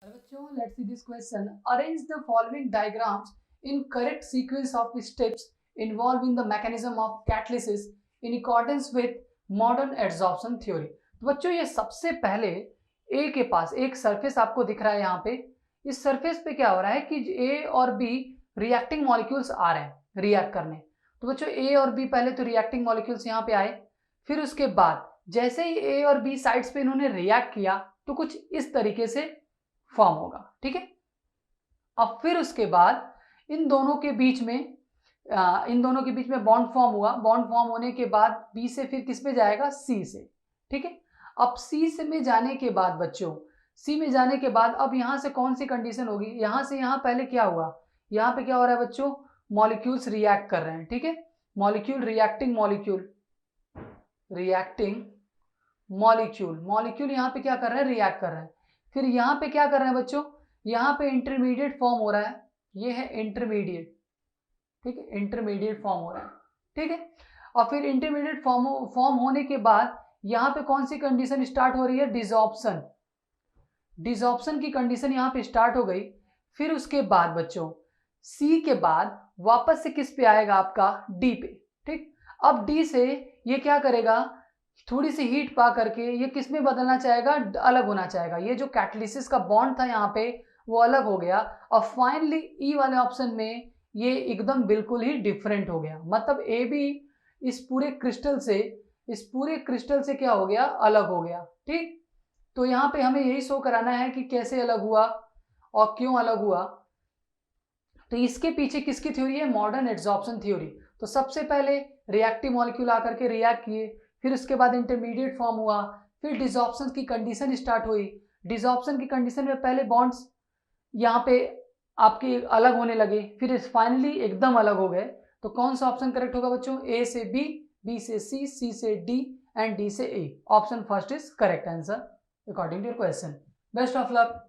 बच्चों, let's see this question. Arrange the following diagrams in correct sequence of steps involving the mechanism of catalysis in accordance with modern adsorption theory. तो बच्चों, ये सबसे पहले A के पास एक surface आपको दिख रहा है यहाँ पे. इस सरफेस पे क्या हो रहा है कि A और B रिएक्टिंग मॉलिक्यूल्स आ रहे हैं रिएक्ट करने. तो बच्चों, A और B पहले तो रिएक्टिंग मॉलिक्यूल्स यहाँ पे आए, फिर उसके बाद जैसे ही A और B साइड्स पे इन्होंने रिएक्ट किया तो कुछ इस तरीके से फॉर्म होगा. ठीक है. अब फिर उसके बाद इन दोनों के बीच में बॉन्ड फॉर्म हुआ. बॉन्ड फॉर्म होने के बाद बी से फिर किस पे जाएगा? सी से. ठीक है. अब सी से में जाने के बाद बच्चों, सी में जाने के बाद अब यहां से कौन सी कंडीशन होगी? यहां से यहां पहले क्या हुआ? यहां पे क्या हो रहा है बच्चों? मॉलिक्यूल्स रिएक्ट कर रहे हैं. ठीक है. मॉलिक्यूल रिएक्टिंग मॉलिक्यूल यहां पे क्या कर रहे हैं? रिएक्ट कर रहे हैं. फिर यहाँ पे क्या कर रहे हैं बच्चों? यहाँ पे इंटरमीडिएट फॉर्म हो रहा है. ये है इंटरमीडिएट. ठीक है. इंटरमीडिएट फॉर्म हो रहा है. ठीक है. और फिर इंटरमीडिएट फॉर्म होने के बाद यहाँ पे कौन सी कंडीशन स्टार्ट हो रही है? डिसऑप्शन की कंडीशन यहाँ पे स्टार्ट हो गई. फिर उसके बाद बच्चों सी के बाद वापस से किस पे आएगा? आपका डी पे. ठीक. अब डी से ये क्या करेगा? थोड़ी सी हीट पा करके ये किस में बदलना चाहेगा? अलग होना चाहेगा. ये जो कैटलिसिस का बॉन्ड था यहाँ पे वो अलग हो गया और फाइनली ई वाले ऑप्शन में ये एकदम बिल्कुल ही डिफरेंट हो गया. मतलब ए बी इस पूरे क्रिस्टल से क्या हो गया? अलग हो गया. ठीक. तो यहाँ पे हमें यही शो कराना है कि कैसे अलग हुआ और क्यों अलग हुआ. तो इसके पीछे किसकी थ्योरी है? Modern adsorption theory. तो सबसे पहले रिएक्टिव मॉलिक्यूल आकर के रिएक्ट किए, फिर उसके बाद इंटरमीडिएट फॉर्म हुआ, फिर डिसऑप्शन की कंडीशन स्टार्ट हुई. डिसऑप्शन की कंडीशन में पहले बॉन्ड्स यहाँ पे आपके अलग होने लगे, फिर फाइनली एकदम अलग हो गए. तो कौन सा ऑप्शन करेक्ट होगा बच्चों? ए से बी, बी से सी, सी से डी एंड डी से A. Option first is correct answer according to your question. Best of luck.